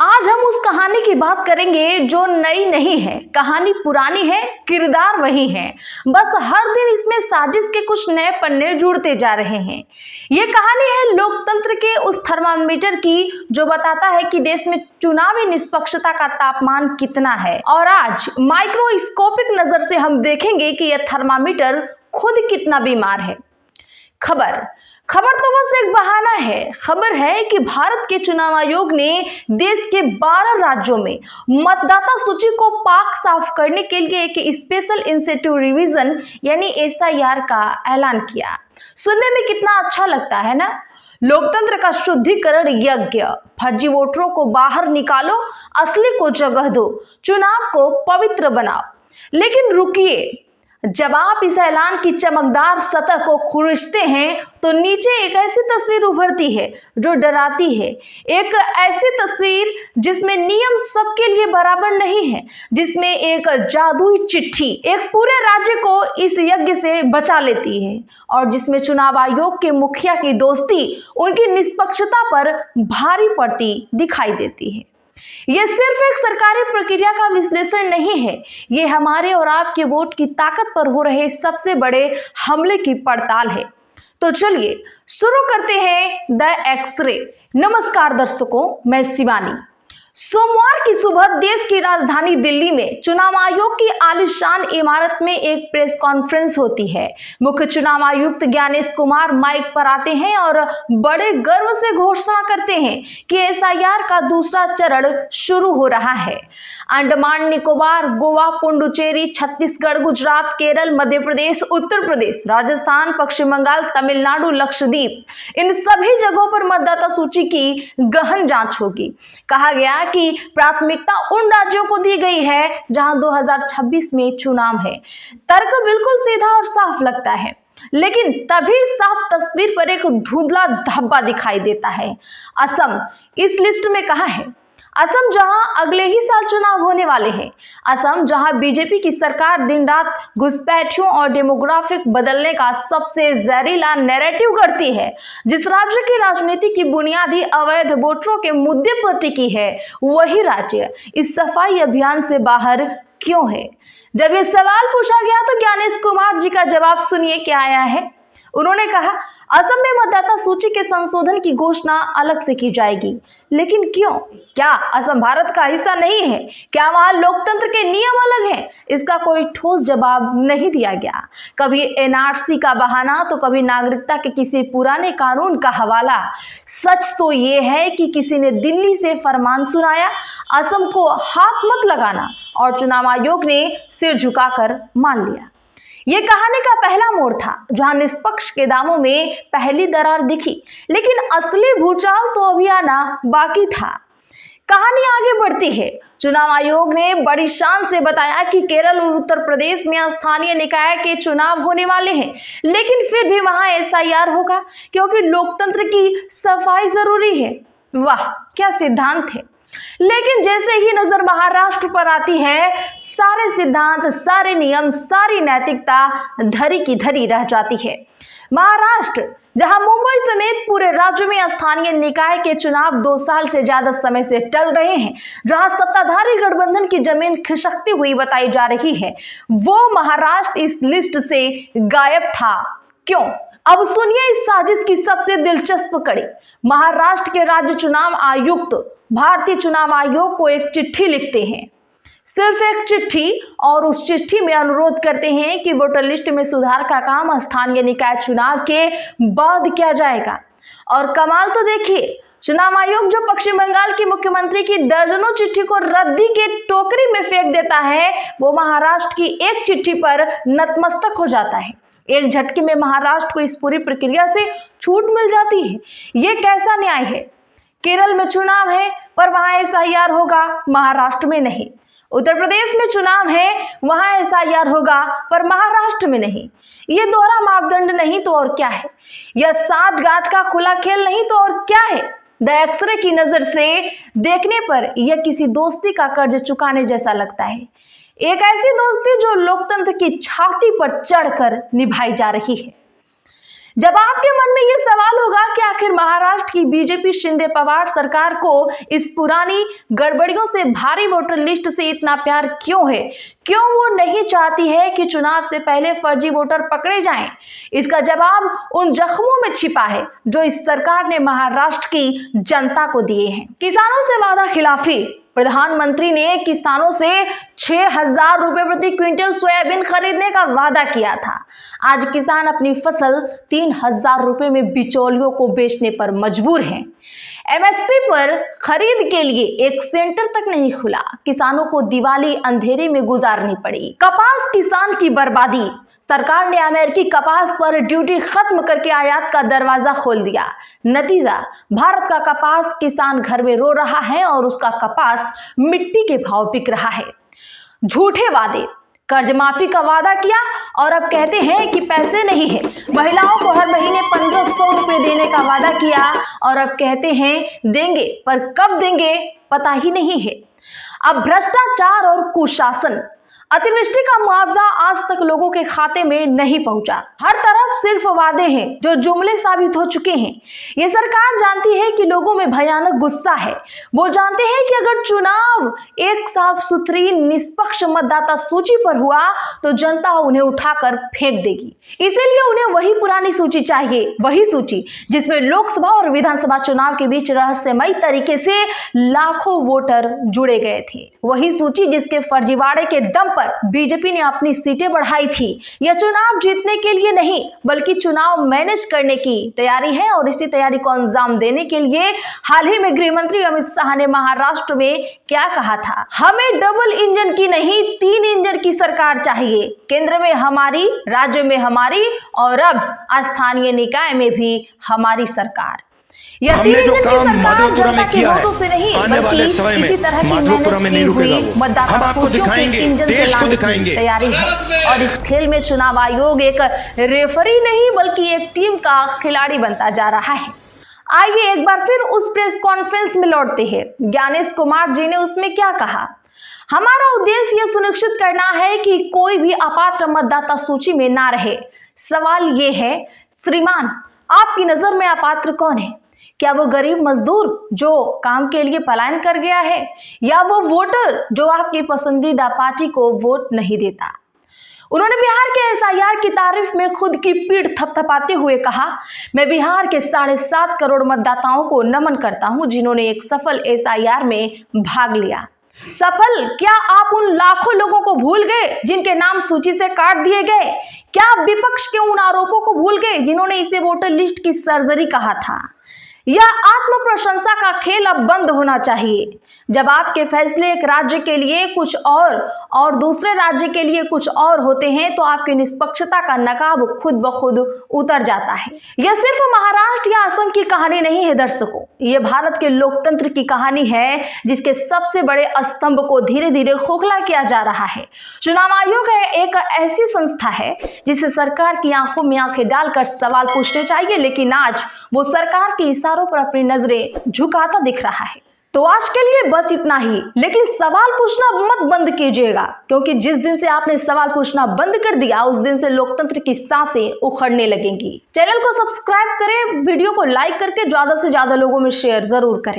आज हम उस कहानी की बात करेंगे जो नई नहीं है, कहानी पुरानी है, किरदार वही है, बस हर दिन इसमें साजिश के कुछ नए पन्ने जुड़ते जा रहे हैं। ये कहानी है लोकतंत्र के उस थर्मामीटर की जो बताता है कि देश में चुनावी निष्पक्षता का तापमान कितना है। और आज माइक्रोस्कोपिक नजर से हम देखेंगे कि यह थर्मामीटर खुद कितना बीमार है। खबर तो बस एक बहाना है। खबर है कि भारत के चुनाव आयोग ने देश के 12 राज्यों में मतदाता सूची को पाक साफ करने के लिए एक स्पेशल इंसेंटिव रिवीजन यानी SIR का ऐलान किया। सुनने में कितना अच्छा लगता है ना। लोकतंत्र का शुद्धिकरण यज्ञ, फर्जी वोटरों को बाहर निकालो, असली को जगह दो, चुनाव को पवित्र बनाओ। लेकिन रुकिए, जब आप इस ऐलान की चमकदार सतह को खुरचते हैं तो नीचे एक ऐसी तस्वीर उभरती है जो डराती है। एक ऐसी तस्वीर जिसमें नियम सबके लिए बराबर नहीं है, जिसमें एक जादुई चिट्ठी एक पूरे राज्य को इस यज्ञ से बचा लेती है और जिसमें चुनाव आयोग के मुखिया की दोस्ती उनकी निष्पक्षता पर भारी पड़ती दिखाई देती है। यह सिर्फ एक सरकारी प्रक्रिया का विश्लेषण नहीं है, ये हमारे और आपके वोट की ताकत पर हो रहे सबसे बड़े हमले की पड़ताल है। तो चलिए शुरू करते हैं द एक्सरे। नमस्कार दर्शकों, मैं शिवानी। सोमवार की सुबह देश की राजधानी दिल्ली में चुनाव आयोग की आलीशान इमारत में एक प्रेस कॉन्फ्रेंस होती है। मुख्य चुनाव आयुक्त ज्ञानेश कुमार माइक पर आते हैं और बड़े गर्व से घोषणा करते हैं कि SIR का दूसरा चरण शुरू हो रहा है। अंडमान निकोबार, गोवा, पुडुचेरी, छत्तीसगढ़, गुजरात, केरल, मध्य प्रदेश, उत्तर प्रदेश, राजस्थान, पश्चिम बंगाल, तमिलनाडु, लक्षद्वीप, इन सभी जगहों पर मतदाता सूची की गहन जांच होगी। कहा गया कि प्राथमिकता उन राज्यों को दी गई है जहां 2026 में चुनाव है। तर्क बिल्कुल सीधा और साफ लगता है, लेकिन तभी साफ तस्वीर पर एक धुंधला धब्बा दिखाई देता है। असम इस लिस्ट में कहां है? असम जहां अगले ही साल चुनाव होने वाले हैं, असम जहां बीजेपी की सरकार दिन रात घुसपैठियों और डेमोग्राफिक बदलने का सबसे जहरीला नैरेटिव करती है, जिस राज्य की राजनीति की बुनियादी अवैध वोटरों के मुद्दे पर टिकी है, वही राज्य इस सफाई अभियान से बाहर क्यों है? जब ये सवाल पूछा गया तो ज्ञानेश कुमार जी का जवाब सुनिए क्या आया है। उन्होंने कहा, असम में मतदाता सूची के संशोधन की घोषणा अलग से की जाएगी। लेकिन क्यों? क्या असम भारत का हिस्सा नहीं है? क्या वहां लोकतंत्र के नियम अलग हैं? इसका कोई ठोस जवाब नहीं दिया गया। कभी NRC का बहाना तो कभी नागरिकता के किसी पुराने कानून का हवाला। सच तो ये है कि किसी ने दिल्ली से फरमान सुनाया, असम को हाथ मत लगाना, और चुनाव आयोग ने सिर झुकाकर मान लिया। ये कहानी का पहला मोड़ था जहां निष्पक्ष के दामों में पहली दरार दिखी, लेकिन असली भूचाल तो अभी आना बाकी था। कहानी आगे बढ़ती है। चुनाव आयोग ने बड़ी शान से बताया कि केरल और उत्तर प्रदेश में स्थानीय निकाय के चुनाव होने वाले हैं, लेकिन फिर भी वहां SIR होगा क्योंकि लोकतंत्र की सफाई जरूरी है। वाह, क्या सिद्धांत है। लेकिन जैसे ही नजर महाराष्ट्र पर आती है, सारे सिद्धांत, सारे नियम, सारी नैतिकता धरी की धरी रह जाती है। महाराष्ट्र जहां मुंबई समेत पूरे राज्य में स्थानीय निकाय के चुनाव 2 साल से ज्यादा समय से टल रहे हैं, जहां सत्ताधारी गठबंधन की जमीन खिसकती हुई बताई जा रही है, वो महाराष्ट्र इस लिस्ट से गायब था। क्यों? अब सुनिए इस साजिश की सबसे दिलचस्प कड़ी। महाराष्ट्र के राज्य चुनाव आयुक्त भारतीय चुनाव आयोग को एक चिट्ठी लिखते हैं, सिर्फ एक चिट्ठी, और उस चिट्ठी में अनुरोध करते हैं कि वोटर लिस्ट में सुधार का काम स्थानीय निकाय चुनाव के बाद किया जाएगा। और कमाल तो देखिए, चुनाव आयोग जो पश्चिम बंगाल की मुख्यमंत्री की दर्जनों चिट्ठी को रद्दी के टोकरी में फेंक देता है, वो महाराष्ट्र की एक चिट्ठी पर नतमस्तक हो जाता है। एक झटके में महाराष्ट्र को इस पूरी प्रक्रिया से छूट मिल जाती है। ये कैसा न्याय है? केरल में चुनाव है पर वहां SIR होगा, महाराष्ट्र में नहीं। उत्तर प्रदेश में चुनाव है, वहां SIR होगा पर महाराष्ट्र में नहीं। ये दोहरा मापदंड नहीं तो और क्या है? यह साठ गांठ का खुला खेल नहीं तो और क्या है? द एक्सरे की नजर से देखने पर यह किसी दोस्ती का कर्ज चुकाने जैसा लगता है। एक ऐसी दोस्ती जो लोकतंत्र की छाती पर चढ़कर निभाई जा रही है। जब आपके मन में ये सवाल होगा कि आखिर महाराष्ट्र की बीजेपी शिंदे पवार सरकार को इस पुरानी गड़बड़ियों से भारी वोटर लिस्ट से इतना प्यार क्यों है, क्यों वो नहीं चाहती है कि चुनाव से पहले फर्जी वोटर पकड़े जाएं, इसका जवाब उन जख्मों में छिपा है जो इस सरकार ने महाराष्ट्र की जनता को दिए हैं। किसानों से वादा खिलाफी। प्रधानमंत्री ने किसानों से 6,000 रुपए प्रति क्विंटल सोयाबीन खरीदने का वादा किया था। आज किसान अपनी फसल 3,000 रुपए में बिचौलियों को बेचने पर मजबूर हैं। एमएसपी पर खरीद के लिए एक सेंटर तक नहीं खुला। किसानों को दिवाली अंधेरे में गुजारनी पड़ी। कपास किसान की बर्बादी। सरकार ने अमेरिकी कपास पर ड्यूटी खत्म करके आयात का दरवाजा खोल दिया। नतीजा, भारत का कपास किसान घर में रो रहा है और उसका कपास मिट्टी के भाव बिक रहा है। झूठे वादे। कर्ज माफी का वादा किया और अब कहते हैं कि पैसे नहीं है। महिलाओं को हर महीने 1,500 रुपए देने का वादा किया और अब कहते हैं देंगे, पर कब देंगे पता ही नहीं है। अब भ्रष्टाचार और कुशासन। अतिवृष्टि का मुआवजा आज तक लोगों के खाते में नहीं पहुंचा। हर तरफ सिर्फ वादे हैं जो जुमले साबित हो चुके हैं। ये सरकार जानती है कि लोगों में भयानक गुस्सा है। वो जानते हैं कि अगर चुनाव एक साफ सुथरी निष्पक्ष मतदाता सूची पर हुआ तो जनता उन्हें उठाकर फेंक देगी। इसीलिए उन्हें वही पुरानी सूची चाहिए, वही सूची जिसमें लोकसभा और विधानसभा चुनाव के बीच रहस्यमयी तरीके से लाखों वोटर जुड़े गए थे। वही सूची जिसके फर्जीवाड़े के दम बीजेपी ने अपनी सीटें बढ़ाई थी। यह चुनाव जीतने के लिए नहीं बल्कि चुनाव मैनेज करने की तैयारी है और इसी तैयारी को अंजाम देने के लिए हाल ही में गृह मंत्री अमित शाह ने महाराष्ट्र में क्या कहा था? हमें डबल इंजन की नहीं 3 इंजन की सरकार चाहिए। केंद्र में हमारी, राज्य में हमारी और अब स्थानीय निकाय में भी हमारी सरकार। हमने जो काम माधवपुरा में किया है आने वाले समय में माधवपुरा में नहीं रुकेगा वो। हम आपको दिखाएंगे, देश को दिखाएंगे। तैयारी है और इस खेल में चुनाव आयोग एक रेफरी नहीं बल्कि एक टीम का खिलाड़ी बनता जा रहा है। आइए एक बार फिर उस प्रेस कॉन्फ्रेंस में लौटते हैं। ज्ञानेश कुमार जी ने उसमें क्या कहा? हमारा उद्देश्य यह सुनिश्चित करना है कि कोई भी अपात्र मतदाता सूची में ना रहे। सवाल ये है, श्रीमान आपकी नजर में अपात्र कौन है? क्या वो गरीब मजदूर जो काम के लिए पलायन कर गया है, या वो वोटर जो आपकी पसंदीदा पार्टी को वोट नहीं देता? उन्होंने बिहार के एसआईआर की तारीफ में खुद की पीठ थपथपाते हुए कहा, मैं बिहार के 7.5 करोड़ मतदाताओं को नमन करता हूं जिन्होंने एक सफल एसआईआर में भाग लिया। सफल? क्या आप उन लाखों लोगों को भूल गए जिनके नाम सूची से काट दिए गए? क्या आप विपक्ष के उन आरोपों को भूल गए जिन्होंने इसे वोटर लिस्ट की सर्जरी कहा था? यह आत्म प्रशंसा का खेल अब बंद होना चाहिए। जब आपके फैसले एक राज्य के लिए कुछ और दूसरे राज्य के लिए कुछ और होते हैं तो आपकी निष्पक्षता का नकाब खुद ब खुद उतर जाता है। यह सिर्फ महाराष्ट्र या असम की कहानी नहीं है दर्शकों, यह भारत के लोकतंत्र की कहानी है जिसके सबसे बड़े स्तंभ को धीरे धीरे खोखला किया जा रहा है। चुनाव आयोग एक ऐसी संस्था है जिसे सरकार की आंखों में आंखें डालकर सवाल पूछने चाहिए, लेकिन आज वो सरकार के इशारों पर अपनी नजरें झुकाता दिख रहा है। तो आज के लिए बस इतना ही, लेकिन सवाल पूछना मत बंद कीजिएगा, क्योंकि जिस दिन से आपने सवाल पूछना बंद कर दिया उस दिन से लोकतंत्र की सांसें उखड़ने लगेंगी। चैनल को सब्सक्राइब करें, वीडियो को लाइक करके ज्यादा से ज्यादा लोगों में शेयर जरूर करें।